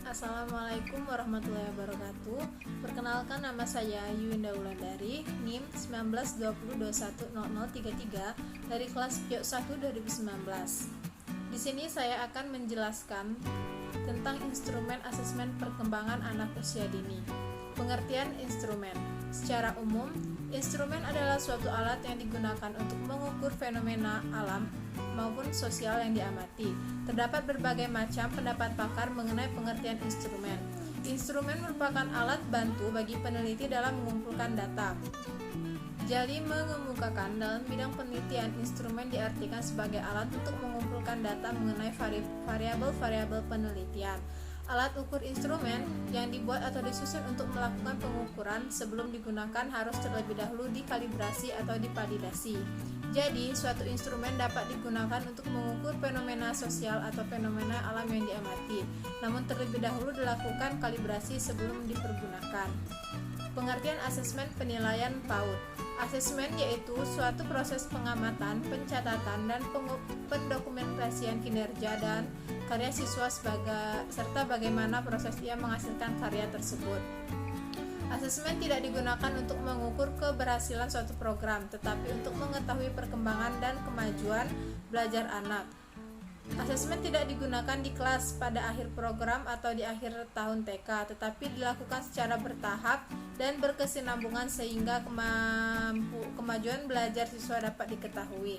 Assalamualaikum warahmatullahi wabarakatuh. Perkenalkan, nama saya Yuwinda Wulandari, NIM 1920210033 dari kelas PIO 1 2019. Di sini saya akan menjelaskan tentang instrumen asesmen perkembangan anak usia dini. Pengertian instrumen. Secara umum, instrumen adalah suatu alat yang digunakan untuk mengukur fenomena alam maupun sosial yang diamati. Terdapat berbagai macam pendapat pakar mengenai pengertian instrumen. Instrumen merupakan alat bantu bagi peneliti dalam mengumpulkan data. Jali mengemukakan dalam bidang penelitian, instrumen diartikan sebagai alat untuk mengumpulkan data mengenai variabel-variabel penelitian. Alat ukur instrumen yang dibuat atau disusun untuk melakukan pengukuran sebelum digunakan harus terlebih dahulu dikalibrasi atau divalidasi. Jadi, suatu instrumen dapat digunakan untuk mengukur fenomena sosial atau fenomena alam yang diamati, namun terlebih dahulu dilakukan kalibrasi sebelum dipergunakan. Pengertian asesmen penilaian PAUD. Asesmen yaitu suatu proses pengamatan, pencatatan, dan pendokumentasian kinerja dan karya siswa serta bagaimana proses ia menghasilkan karya tersebut. Asesmen tidak digunakan untuk mengukur keberhasilan suatu program, tetapi untuk mengetahui perkembangan dan kemajuan belajar anak. Asesmen tidak digunakan di kelas pada akhir program atau di akhir tahun TK, tetapi dilakukan secara bertahap dan berkesinambungan sehingga kemajuan belajar siswa dapat diketahui.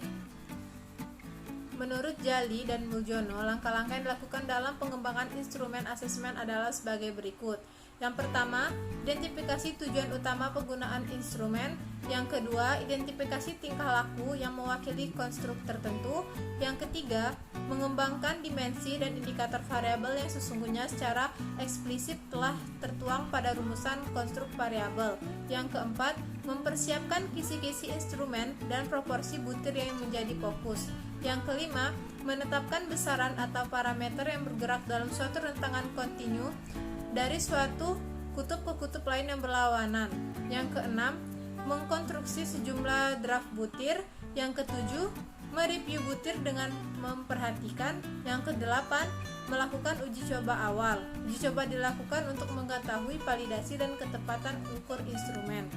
Menurut Jali dan Muljono, langkah-langkah yang dilakukan dalam pengembangan instrumen asesmen adalah sebagai berikut. Yang pertama, identifikasi tujuan utama penggunaan instrumen. Yang kedua, identifikasi tingkah laku yang mewakili konstruk tertentu. Yang ketiga, mengembangkan dimensi dan indikator variabel yang sesungguhnya secara eksplisit telah tertuang pada rumusan konstruk variabel. Yang keempat, mempersiapkan kisi-kisi instrumen dan proporsi butir yang menjadi fokus. Yang kelima, menetapkan besaran atau parameter yang bergerak dalam suatu rentangan kontinu dari suatu kutub ke kutub lain yang berlawanan. Yang keenam, mengkonstruksi sejumlah draft butir. Yang ketujuh, mereview butir dengan memperhatikan. Yang kedelapan, melakukan uji coba awal. Uji coba dilakukan untuk mengetahui validasi dan ketepatan ukur instrumen.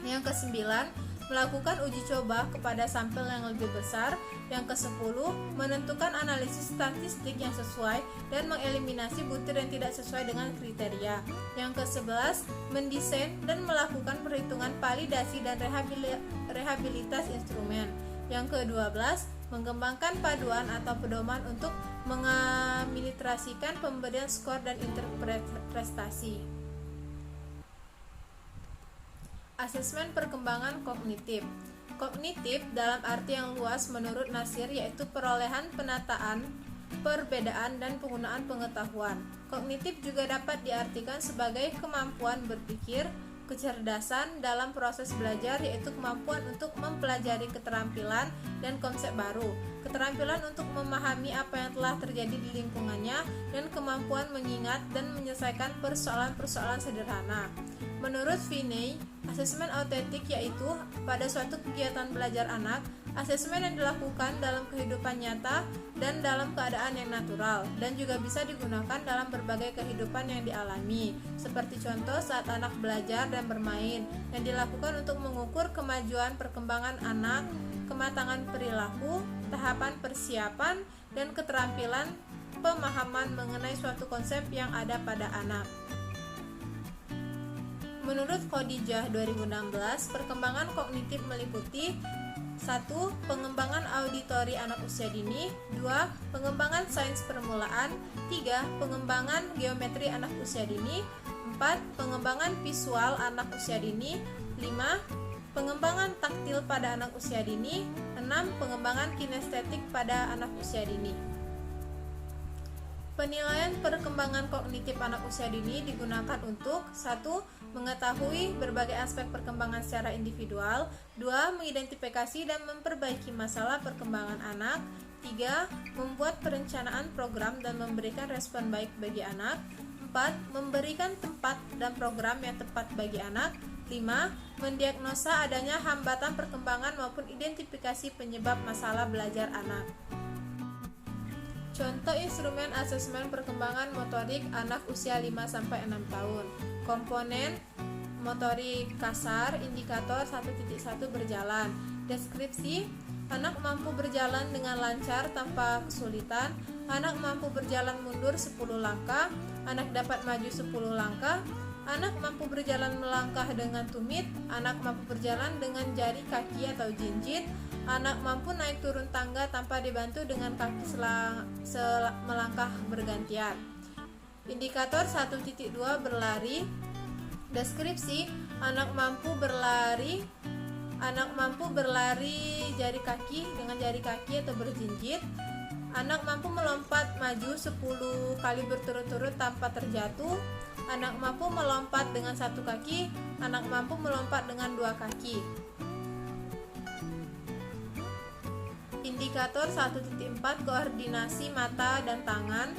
Yang kesembilan, melakukan uji coba kepada sampel yang lebih besar. Yang ke-10, menentukan analisis statistik yang sesuai dan mengeliminasi butir yang tidak sesuai dengan kriteria. Yang ke-11, mendesain dan melakukan perhitungan validasi dan rehabilitas instrumen. Yang ke-12, mengembangkan paduan atau pedoman untuk mengamilitrasikan pemberian skor dan interpretasi. Asesmen perkembangan kognitif. Kognitif dalam arti yang luas menurut Nasir yaitu perolehan penataan, perbedaan, dan penggunaan pengetahuan. Kognitif juga dapat diartikan sebagai kemampuan berpikir, kecerdasan dalam proses belajar yaitu kemampuan untuk mempelajari keterampilan dan konsep baru, keterampilan untuk memahami apa yang telah terjadi di lingkungannya, dan kemampuan mengingat dan menyelesaikan persoalan-persoalan sederhana. Menurut Finney, asesmen autentik yaitu pada suatu kegiatan belajar anak, asesmen yang dilakukan dalam kehidupan nyata dan dalam keadaan yang natural, dan juga bisa digunakan dalam berbagai kehidupan yang dialami, seperti contoh saat anak belajar dan bermain, yang dilakukan untuk mengukur kemajuan perkembangan anak, kematangan perilaku, tahapan persiapan, dan keterampilan pemahaman mengenai suatu konsep yang ada pada anak. Menurut Khadijah 2016, perkembangan kognitif meliputi 1. Pengembangan auditori anak usia dini. 2. Pengembangan sains permulaan. 3. Pengembangan geometri anak usia dini. 4. Pengembangan visual anak usia dini. 5. Pengembangan taktil pada anak usia dini. 6. Pengembangan kinestetik pada anak usia dini. Penilaian perkembangan kognitif anak usia dini digunakan untuk 1. Mengetahui berbagai aspek perkembangan secara individual. 2. Mengidentifikasi dan memperbaiki masalah perkembangan anak. 3. Membuat perencanaan program dan memberikan respon baik bagi anak. 4. Memberikan tempat dan program yang tepat bagi anak. 5. Mendiagnosa adanya hambatan perkembangan maupun identifikasi penyebab masalah belajar anak. Contoh instrumen asesmen perkembangan motorik anak usia 5-6 tahun. Komponen motorik kasar, indikator 1.1 berjalan. Deskripsi: anak mampu berjalan dengan lancar tanpa kesulitan, anak mampu berjalan mundur 10 langkah, anak dapat maju 10 langkah, anak mampu berjalan melangkah dengan tumit, anak mampu berjalan dengan jari kaki atau jinjit, anak mampu naik turun tangga tanpa dibantu dengan kaki melangkah bergantian. Indikator 1.2 berlari. Deskripsi: anak mampu berlari jari kaki dengan jari kaki atau berjinjit, anak mampu melompat maju 10 kali berturut-turut tanpa terjatuh, anak mampu melompat dengan satu kaki, anak mampu melompat dengan dua kaki. Indikator 1.4 koordinasi mata dan tangan.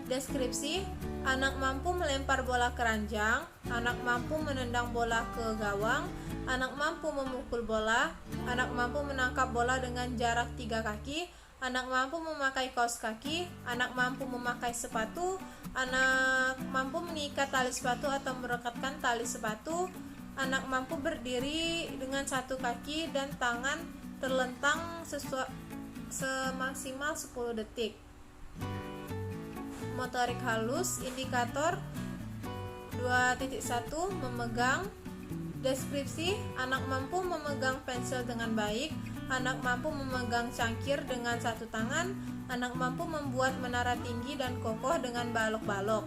Deskripsi: anak mampu melempar bola keranjang, anak mampu menendang bola ke gawang, anak mampu memukul bola, anak mampu menangkap bola dengan jarak 3 kaki, anak mampu memakai kaos kaki, anak mampu memakai sepatu, anak mampu mengikat tali sepatu atau merekatkan tali sepatu, anak mampu berdiri dengan satu kaki dan tangan terlentang semaksimal 10 detik. Motorik halus. Indikator 2.1 memegang. Deskripsi: anak mampu memegang pensil dengan baik, anak mampu memegang cangkir dengan satu tangan, anak mampu membuat menara tinggi dan kokoh dengan balok-balok.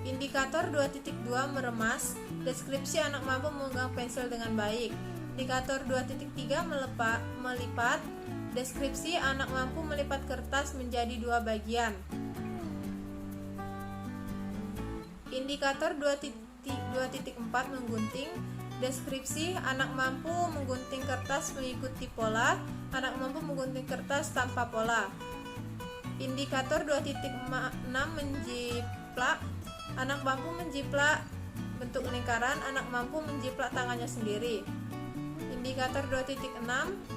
Indikator 2.2 meremas. Deskripsi: anak mampu memegang pensil dengan baik. Indikator 2.3 melipat. Deskripsi: anak mampu melipat kertas menjadi 2 bagian. Indikator 2.4 menggunting. Deskripsi: anak mampu menggunting kertas mengikuti pola, anak mampu menggunting kertas tanpa pola. Indikator 2.6 menjiplak. Anak mampu menjiplak bentuk lingkaran, anak mampu menjiplak tangannya sendiri. Indikator 2.6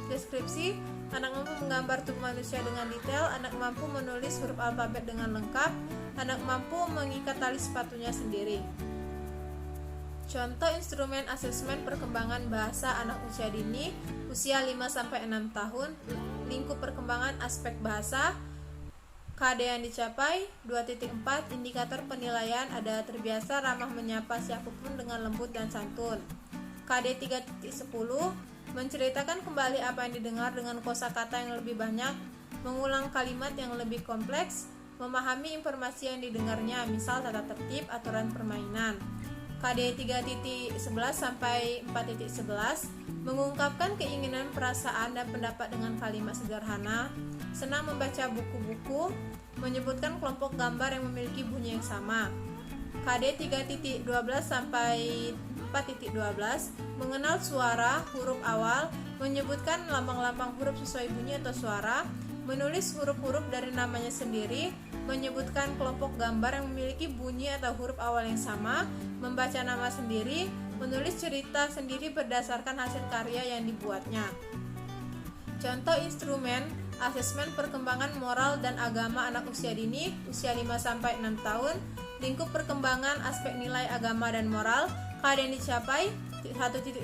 deskripsi: anak mampu menggambar tubuh manusia dengan detail, anak mampu menulis huruf alfabet dengan lengkap, anak mampu mengikat tali sepatunya sendiri. Contoh instrumen asesmen perkembangan bahasa anak usia dini, usia 5-6 tahun, lingkup perkembangan aspek bahasa, KD yang dicapai 2.4, indikator penilaian ada terbiasa ramah menyapa siapapun dengan lembut dan santun. KD 3.10, menceritakan kembali apa yang didengar dengan kosakata yang lebih banyak, mengulang kalimat yang lebih kompleks, memahami informasi yang didengarnya, misal tata tertib, aturan permainan. KD 3.11 sampai 4.11, mengungkapkan keinginan, perasaan, dan pendapat dengan kalimat sederhana, senang membaca buku-buku, menyebutkan kelompok gambar yang memiliki bunyi yang sama. KD 3.12 sampai 4.12, mengenal suara, huruf awal, menyebutkan lambang-lambang huruf sesuai bunyi atau suara, menulis huruf-huruf dari namanya sendiri, menyebutkan kelompok gambar yang memiliki bunyi atau huruf awal yang sama, membaca nama sendiri, menulis cerita sendiri berdasarkan hasil karya yang dibuatnya. Contoh instrumen asesmen perkembangan moral dan agama anak usia dini, usia 5-6 tahun, lingkup perkembangan aspek nilai agama dan moral, KD yang dicapai 1.1,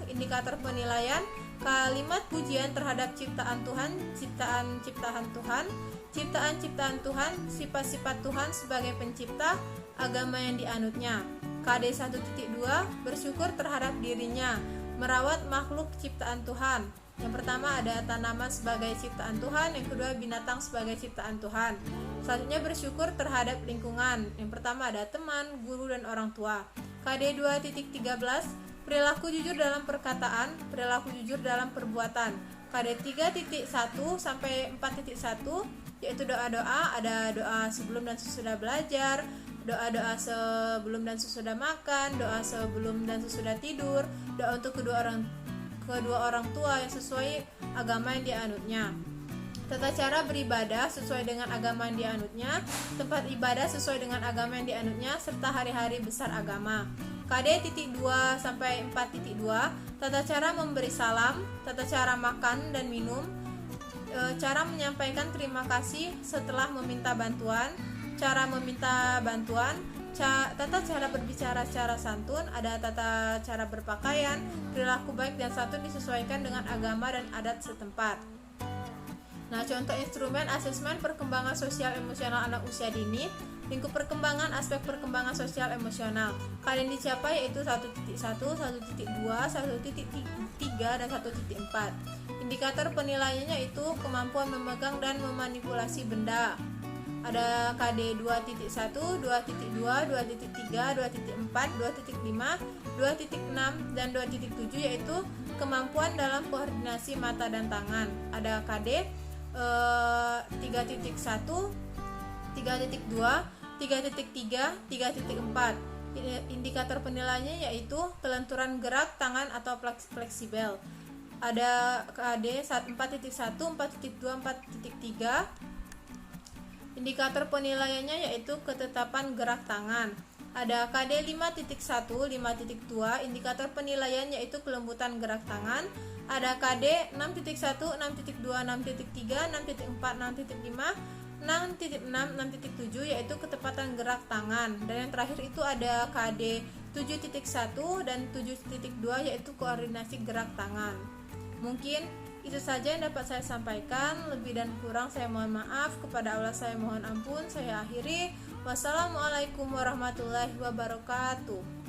indikator penilaian, kalimat pujian terhadap ciptaan Tuhan, ciptaan-ciptaan Tuhan, ciptaan-ciptaan Tuhan, sifat-sifat Tuhan sebagai pencipta, agama yang dianutnya. KD 1.2, bersyukur terhadap dirinya, merawat makhluk ciptaan Tuhan. Yang pertama ada tanaman sebagai ciptaan Tuhan, yang kedua binatang sebagai ciptaan Tuhan. Selanjutnya bersyukur terhadap lingkungan. Yang pertama ada teman, guru, dan orang tua. KD 2.13, perilaku jujur dalam perkataan, perilaku jujur dalam perbuatan. KD 3.1 sampai 4.1, yaitu doa-doa, ada doa sebelum dan sesudah belajar, doa-doa sebelum dan sesudah makan, doa sebelum dan sesudah tidur, doa untuk kedua orang tua yang sesuai agama yang dianutnya. Tata cara beribadah sesuai dengan agama yang dianutnya, tempat ibadah sesuai dengan agama yang dianutnya, serta hari-hari besar agama. KD 2 sampai 4.2, tata cara memberi salam, tata cara makan dan minum, cara menyampaikan terima kasih setelah meminta bantuan, cara meminta bantuan, tata cara berbicara secara santun, ada tata cara berpakaian, perilaku baik dan santun disesuaikan dengan agama dan adat setempat. Nah, contoh instrumen asesmen perkembangan sosial emosional anak usia dini. Lingkup perkembangan aspek perkembangan sosial emosional. Kalian dicapai yaitu 1.1, 1.2, 1.3 dan 1.4. Indikator penilaiannya itu kemampuan memegang dan memanipulasi benda. Ada KD 2.1, 2.2, 2.3, 2.4, 2.5, 2.6 dan 2.7 yaitu kemampuan dalam koordinasi mata dan tangan. Ada KD 3.1, 3.2, 3.3, 3.4. Indikator penilaiannya yaitu kelenturan gerak tangan atau fleksibel. Ada KD 4.1, 4.2, 4.3. Indikator penilaiannya yaitu ketetapan gerak tangan. Ada KD 5.1, 5.2. Indikator penilaian yaitu kelembutan gerak tangan. Ada KD 6.1, 6.2, 6.3, 6.4, 6.5, 6.6, 6.7 yaitu ketepatan gerak tangan. Dan yang terakhir itu ada KD 7.1 dan 7.2 yaitu koordinasi gerak tangan. Mungkin itu saja yang dapat saya sampaikan. Lebih dan kurang saya mohon maaf. Kepada Allah saya mohon ampun. Saya akhiri. Wassalamualaikum warahmatullahi wabarakatuh.